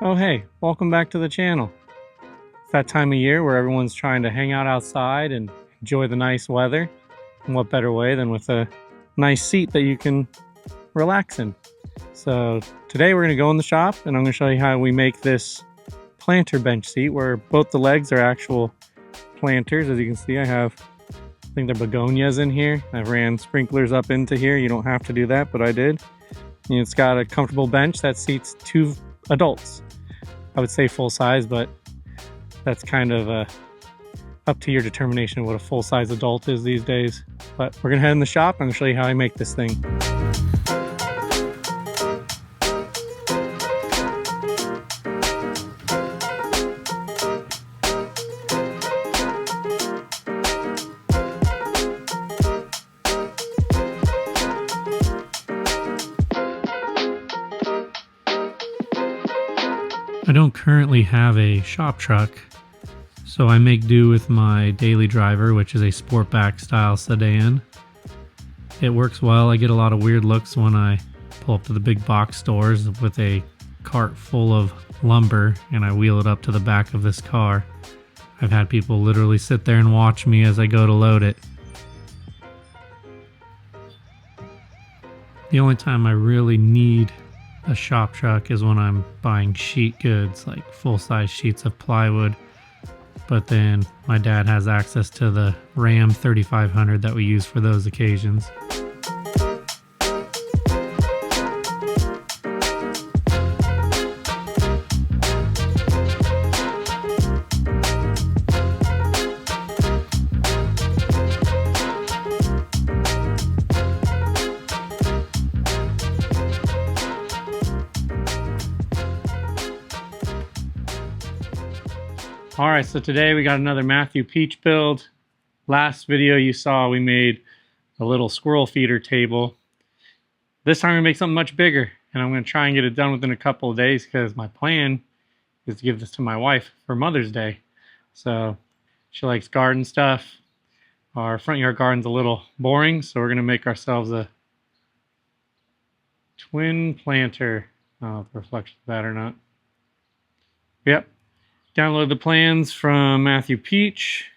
Oh hey, welcome back to the channel. It's that time of year where everyone's trying to hang out outside and enjoy the nice weather. And what better way than with a nice seat that you can relax in. So today we're going to go in the shop and I'm going to show you how we make this planter bench seat where both the legs are actual planters. As you can see, I think they're begonias in here. I've ran sprinklers up into here. You don't have to do that, but I did. And it's got a comfortable bench that seats 2 adults. I would say full size, but that's kind of up to your determination of what a full-size adult is these days. But we're gonna head in the shop. I'm gonna show you how I make this thing. I don't currently have a shop truck, so I make do with my daily driver, which is a Sportback style sedan. It works well. I get a lot of weird looks when I pull up to the big box stores with a cart full of lumber and I wheel it up to the back of this car. I've had people literally sit there and watch me as I go to load it. The only time I really need a shop truck is when I'm buying sheet goods, like full-size sheets of plywood. But then my dad has access to the Ram 3500 that we use for those occasions. Alright, so today we got another Matthew Peach build. Last video you saw we made a little squirrel feeder table. This time we make something much bigger, and I'm going to try and get it done within a couple of days because my plan is to give this to my wife for Mother's Day. So she likes garden stuff. Our front yard garden's a little boring, so we're going to make ourselves a twin planter. I don't know if the reflection of that or not. Yep. Download the plans from Matthew Peach.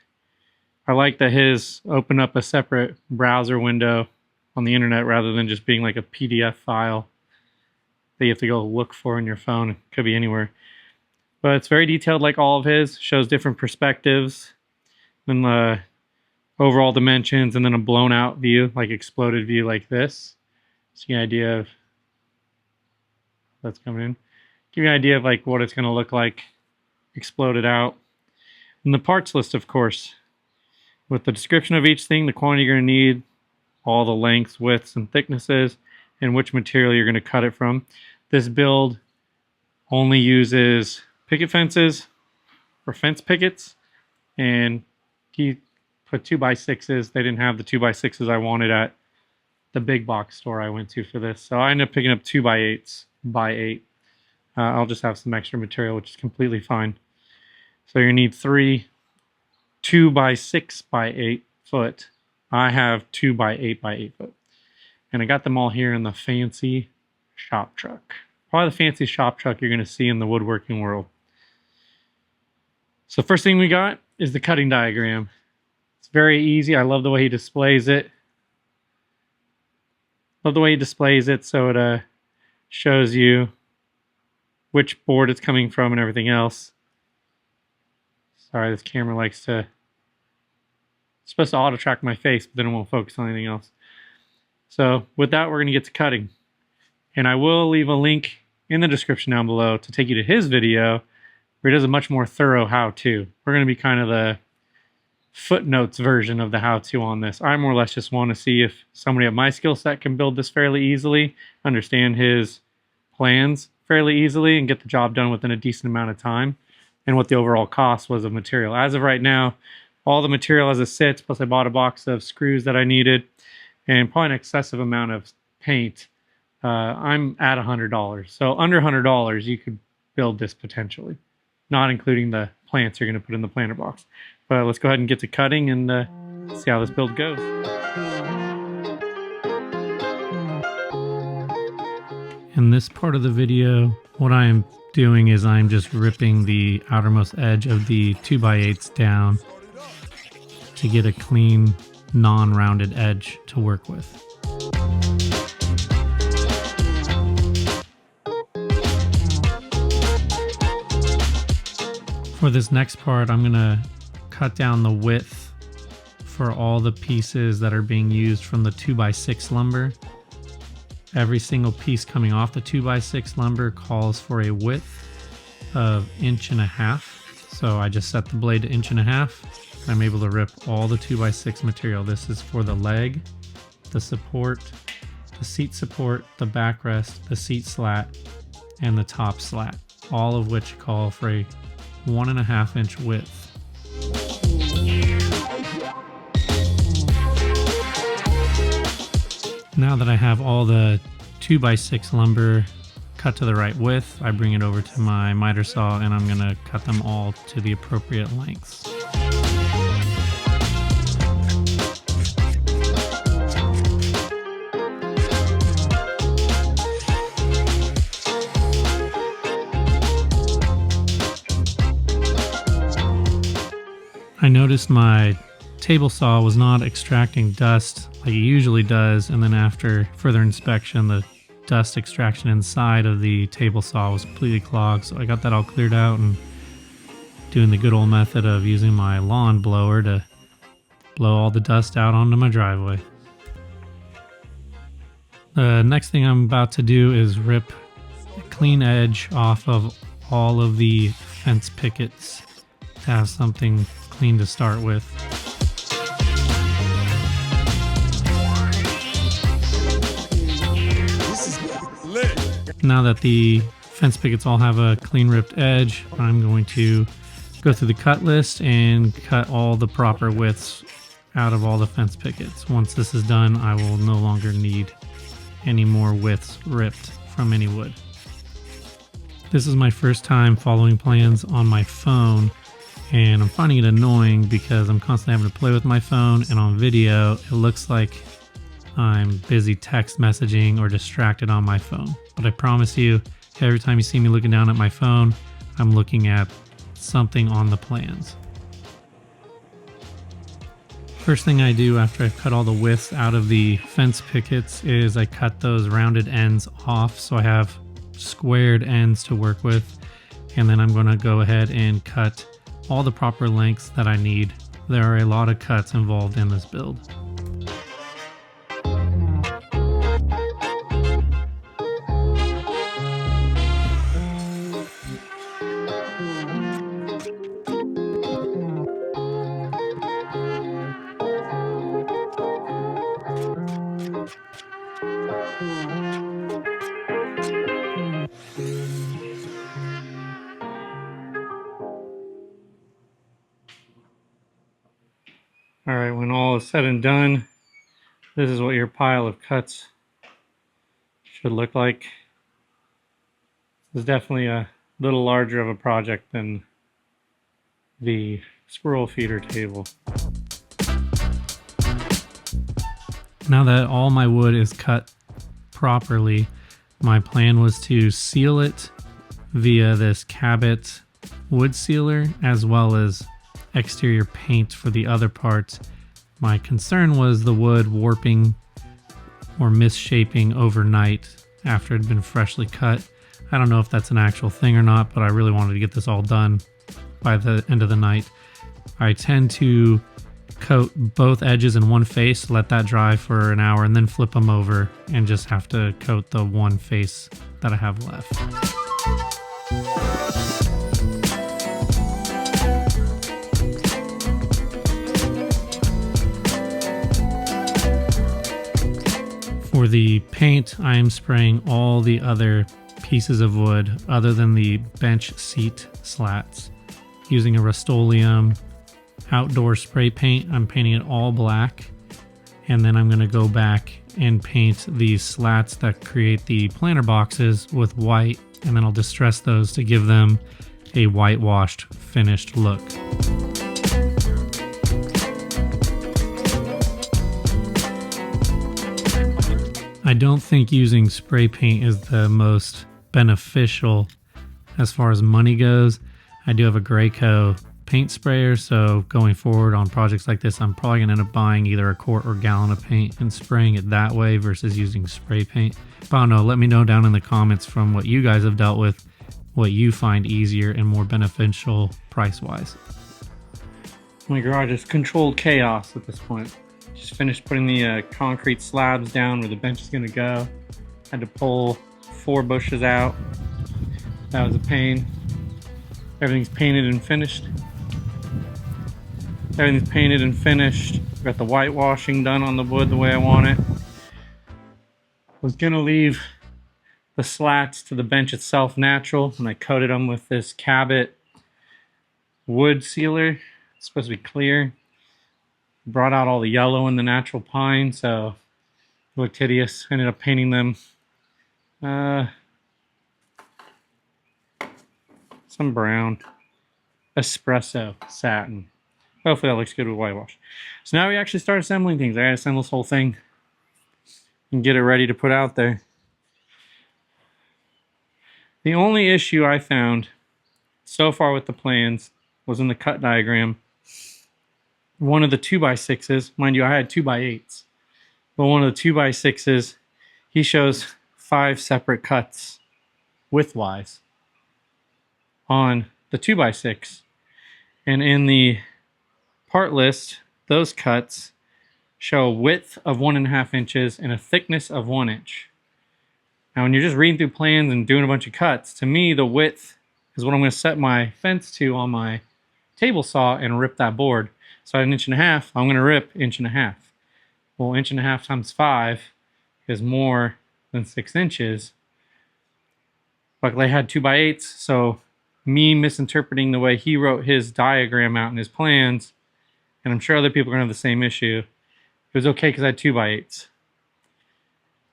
I like that his opened up a separate browser window on the internet rather than just being like a PDF file that you have to go look for in your phone. It could be anywhere. But it's very detailed like all of his. Shows different perspectives and the overall dimensions and then a blown out view, like exploded view like this. So you get an idea of that's coming in. Give you an idea of like what it's going to look like exploded out. And the parts list, of course, with the description of each thing, the quantity you're going to need, all the lengths, widths, and thicknesses, and which material you're going to cut it from. This build only uses picket fences or fence pickets, and he put 2x6s. They didn't have the 2x6s I wanted at the big box store I went to for this, so I ended up picking up 2x8s by 8. I'll just have some extra material, which is completely fine. So you need 3 2x6x8 foot. I have 2x8x8 foot. And I got them all here in the fancy shop truck. Probably the fanciest shop truck you're going to see in the woodworking world. So first thing we got is the cutting diagram. It's very easy. I love the way he displays it. Love the way he displays it so it shows you which board it's coming from and everything else. Sorry, this camera likes to... It's supposed to auto track my face, but then it won't focus on anything else. So with that, we're going to get to cutting. And I will leave a link in the description down below to take you to his video where he does a much more thorough how-to. We're going to be kind of the footnotes version of the how-to on this. I more or less just want to see if somebody of my skill set can build this fairly easily, understand his plans fairly easily, and get the job done within a decent amount of time, and what the overall cost was of material. As of right now, all the material as it sits, plus I bought a box of screws that I needed, and probably an excessive amount of paint. I'm at $100. So under $100, you could build this potentially, not including the plants you're going to put in the planter box. But let's go ahead and get to cutting and see how this build goes. In this part of the video, What I'm doing is I'm just ripping the outermost edge of the 2x8s down to get a clean, non-rounded edge to work with. For this next part, I'm gonna cut down the width for all the pieces that are being used from the 2x6 lumber. Every single piece coming off the 2x6 lumber calls for a width of 1.5 inches. So I just set the blade to 1.5 inches. I'm able to rip all the 2x6 material. This is for the leg, the support, the seat support, the backrest, the seat slat, and the top slat, all of which call for a 1.5 inch width. Now that I have all the 2x6 lumber cut to the right width, I bring it over to my miter saw and I'm gonna cut them all to the appropriate lengths. I noticed my table saw was not extracting dust like it usually does, and then after further inspection, the dust extraction inside of the table saw was completely clogged. So I got that all cleared out and doing the good old method of using my lawn blower to blow all the dust out onto my driveway. The next thing I'm about to do is rip a clean edge off of all of the fence pickets to have something clean to start with. Now that the fence pickets all have a clean ripped edge, I'm going to go through the cut list and cut all the proper widths out of all the fence pickets. Once this is done, I will no longer need any more widths ripped from any wood. This is my first time following plans on my phone, and I'm finding it annoying because I'm constantly having to play with my phone, and on video it looks like I'm busy text messaging or distracted on my phone. But I promise you, every time you see me looking down at my phone, I'm looking at something on the plans. First thing I do after I've cut all the widths out of the fence pickets is I cut those rounded ends off so I have squared ends to work with. And then I'm going to go ahead and cut all the proper lengths that I need. There are a lot of cuts involved in this build. All right, when all is said and done, this is what your pile of cuts should look like. It's definitely a little larger of a project than the squirrel feeder table. Now that all my wood is cut properly, my plan was to seal it via this Cabot wood sealer as well as exterior paint for the other parts. My concern was the wood warping or misshaping overnight after it had been freshly cut. I don't know if that's an actual thing or not, but I really wanted to get this all done by the end of the night. I tend to coat both edges in one face, let that dry for an hour, and then flip them over and just have to coat the one face that I have left. For the paint, I am spraying all the other pieces of wood other than the bench seat slats. Using a Rust-Oleum outdoor spray paint, I'm painting it all black, and then I'm going to go back and paint these slats that create the planter boxes with white, and then I'll distress those to give them a whitewashed finished look. I don't think using spray paint is the most beneficial as far as money goes. I do have a Graco paint sprayer, so going forward on projects like this, I'm probably gonna end up buying either a quart or gallon of paint and spraying it that way versus using spray paint. But I don't know, let me know down in the comments from what you guys have dealt with, what you find easier and more beneficial price-wise. My garage is controlled chaos at this point. Just finished putting the concrete slabs down where the bench is gonna go. Had to pull 4 bushes out. That was a pain. Everything's painted and finished. Everything's painted and finished. Got the whitewashing done on the wood the way I want it. Was gonna leave the slats to the bench itself natural, and I coated them with this Cabot wood sealer. It's supposed to be clear. Brought out all the yellow in the natural pine, so it looked hideous. Ended up painting them some brown espresso satin. Hopefully that looks good with whitewash. So now we actually start assembling things. I gotta assemble this whole thing and get it ready to put out there. The only issue I found so far with the plans was in the cut diagram. One of the 2x6s, mind you, I had 2x8s, but one of the 2x6s, he shows 5 separate cuts widthwise on the 2x6. And in the part list, those cuts show a width of 1.5 inches and a thickness of 1 inch. Now, when you're just reading through plans and doing a bunch of cuts, to me, the width is what I'm going to set my fence to on my table saw and rip that board. So at 1.5 inches, I'm going to rip 1.5 inches. Well, 1.5 inches times 5 is more than 6 inches. Luckily, I had 2x8s, so me misinterpreting the way he wrote his diagram out in his plans, and I'm sure other people are going to have the same issue. It was okay because I had 2x8s.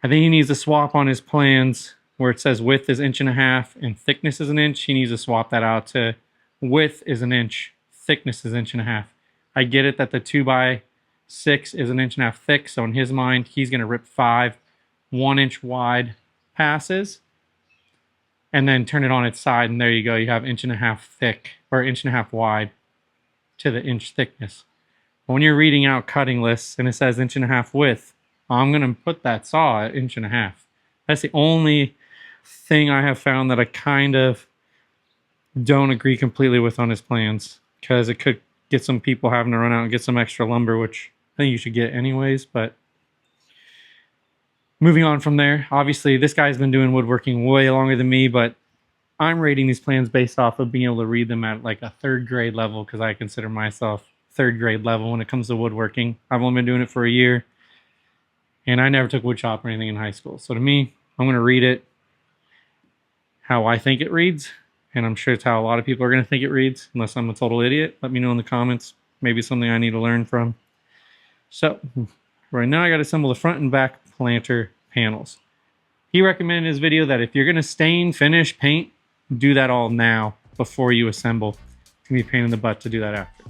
I think he needs to swap on his plans where it says width is 1.5 inches and thickness is 1 inch. He needs to swap that out to width is 1 inch, thickness is 1.5 inches. I get it that the 2x6 is 1.5 inches thick, so in his mind, he's going to rip 5 1-inch wide passes and then turn it on its side, and there you go. You have 1.5 inches thick, or 1.5 inches wide to the inch thickness. But when you're reading out cutting lists and it says 1.5 inches width, I'm going to put that saw at 1.5 inches. That's the only thing I have found that I kind of don't agree completely with on his plans, because it could get some people having to run out and get some extra lumber, which I think you should get anyways. But moving on from there, obviously this guy's been doing woodworking way longer than me, but I'm rating these plans based off of being able to read them at like a 3rd grade level, because I consider myself 3rd grade level when it comes to woodworking. I've only been doing it for a year, and I never took wood shop or anything in high school. So to me, I'm going to read it how I think it reads, and I'm sure it's how a lot of people are going to think it reads, unless I'm a total idiot. Let me know in the comments. Maybe something I need to learn from. So right now I got to assemble the front and back planter panels. He recommended in his video that if you're going to stain, finish, paint, do that all now before you assemble. It's going to be a pain in the butt to do that after.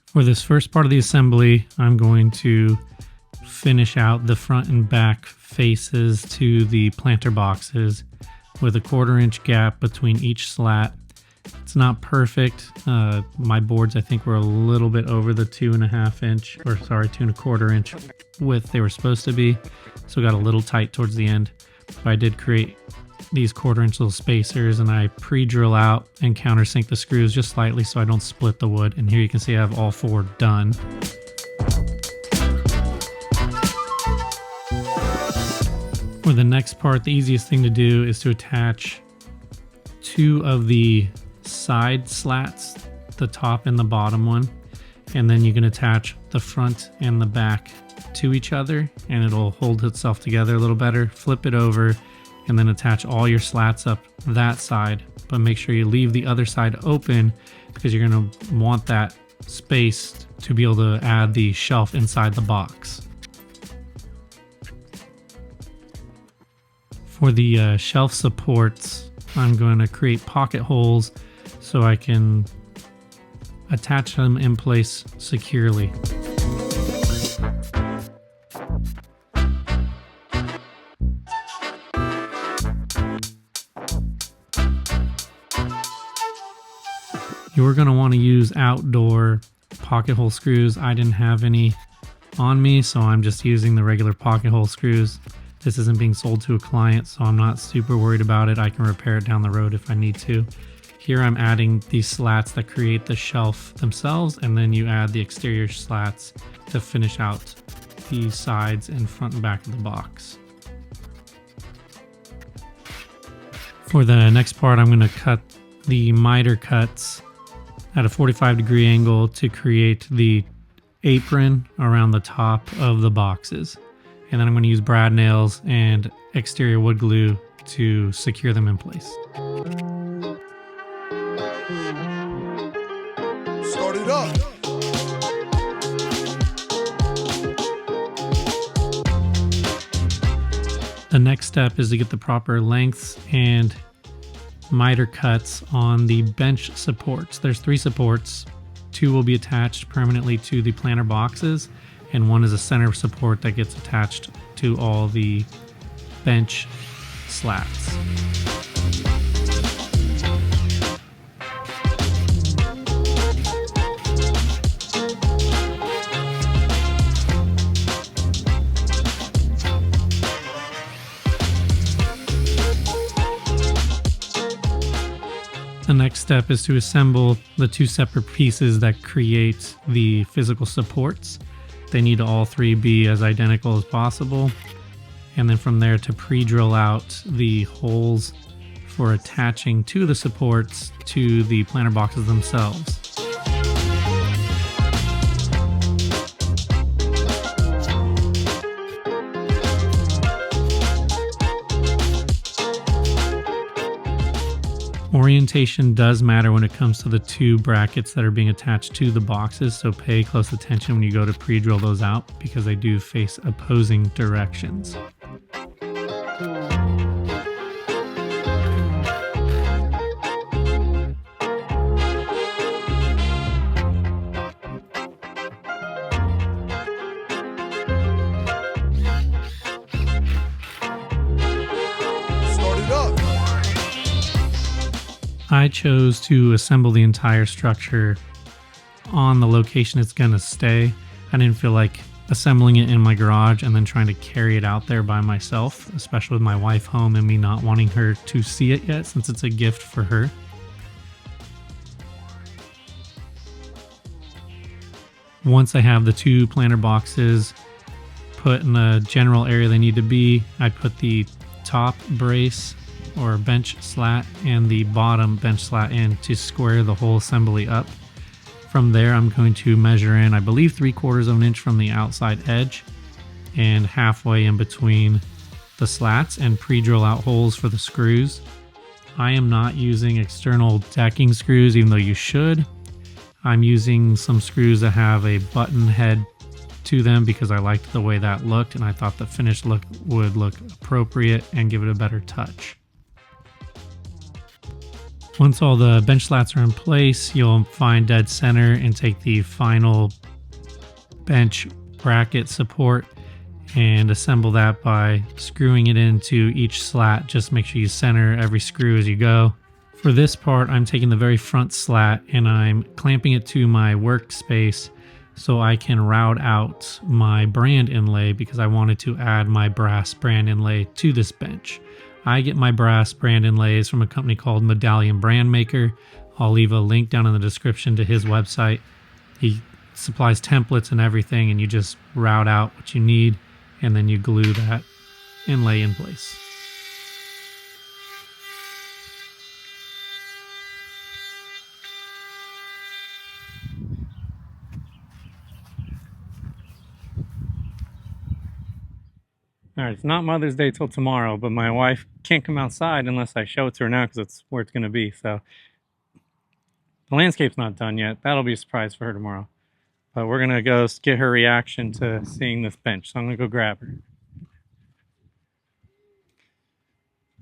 For this first part of the assembly, I'm going to finish out the front and back faces to the planter boxes with a 1/4 inch gap between each slat. It's not perfect. My boards, I think, were a little bit over the 2.5 inch, or sorry, 2.25 inch width they were supposed to be. So it got a little tight towards the end. But I did create these 1/4 inch little spacers, and I pre-drill out and countersink the screws just slightly so I don't split the wood. And here you can see I have all 4 done. For the next part, the easiest thing to do is to attach 2 of the side slats, the top and the bottom one, and then you can attach the front and the back to each other, and it'll hold itself together a little better. Flip it over and then attach all your slats up that side, but make sure you leave the other side open, because you're going to want that space to be able to add the shelf inside the box. For the shelf supports, I'm going to create pocket holes so I can attach them in place securely. You're going to want to use outdoor pocket hole screws. I didn't have any on me, so I'm just using the regular pocket hole screws. This isn't being sold to a client, so I'm not super worried about it. I can repair it down the road if I need to. Here I'm adding these slats that create the shelf themselves, and then you add the exterior slats to finish out the sides and front and back of the box. For the next part, I'm going to cut the miter cuts at a 45-degree angle to create the apron around the top of the boxes. And then I'm going to use brad nails and exterior wood glue to secure them in place. Start it up. The next step is to get the proper lengths and miter cuts on the bench supports. There's 3 supports. 2 will be attached permanently to the planter boxes, and 1 is a center support that gets attached to all the bench slats. The next step is to assemble the 2 separate pieces that create the physical supports. They need to all 3 be as identical as possible. And then from there to pre-drill out the holes for attaching to the supports to the planter boxes themselves. Orientation does matter when it comes to the 2 brackets that are being attached to the boxes, so pay close attention when you go to pre-drill those out because they do face opposing directions. Start it up. I chose to assemble the entire structure on the location it's going to stay. I didn't feel like assembling it in my garage and then trying to carry it out there by myself, especially with my wife home and me not wanting her to see it yet since it's a gift for her. Once I have the 2 planter boxes put in the general area they need to be, I put the top brace or bench slat and the bottom bench slat in to square the whole assembly up. From there I'm going to measure in, I believe, 3/4 of an inch from the outside edge and halfway in between the slats and pre-drill out holes for the screws. I am not using external decking screws, even though you should. I'm using some screws that have a button head to them because I liked the way that looked and I thought the finished look would look appropriate and give it a better touch. Once all the bench slats are in place, you'll find dead center and take the final bench bracket support and assemble that by screwing it into each slat. Just make sure you center every screw as you go. For this part, I'm taking the very front slat and I'm clamping it to my workspace so I can route out my brand inlay because I wanted to add my brass brand inlay to this bench. I get my brass brand inlays from a company called Medallion Brand Maker. I'll leave a link down in the description to his website. He supplies templates and everything, and you just route out what you need, and then you glue that inlay in place. All right, it's not Mother's Day till tomorrow, but my wife can't come outside unless I show it to her now because it's where it's going to be. So the landscape's not done yet. That'll be a surprise for her tomorrow. But we're going to go get her reaction to seeing this bench. So I'm going to go grab her.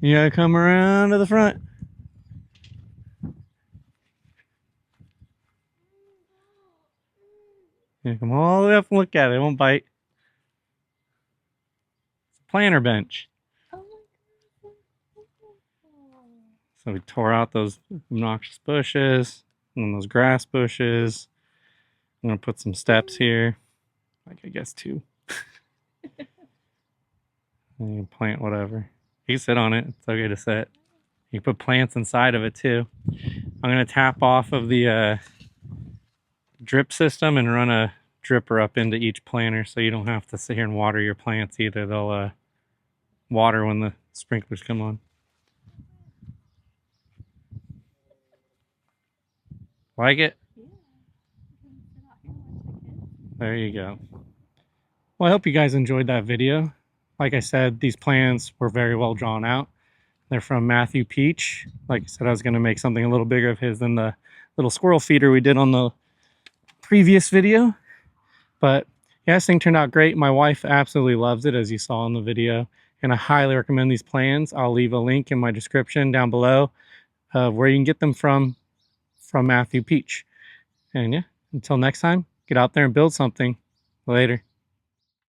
You got to come around to the front. Yeah, come all the way up and look at it. It won't bite. Planter bench. So we tore out those obnoxious bushes. And those grass bushes. I'm gonna put some steps here. Like I guess 2. And you can plant whatever. You can sit on it. It's okay to sit. You can put plants inside of it too. I'm gonna tap off of the drip system and run a dripper up into each planter so you don't have to sit here and water your plants either. They'll water when the sprinklers come on. Like it? There you go. Well, I hope you guys enjoyed that video. Like I said, these plans were very well drawn out. They're from Matthew Peach. Like I said, I was going to make something a little bigger of his than the little squirrel feeder we did on the previous video. But yeah, this thing turned out great. My wife absolutely loves it, as you saw in the video. And I highly recommend these plans. I'll leave a link in my description down below of where you can get them from Matthew Peach. And yeah, until next time, get out there and build something. Later.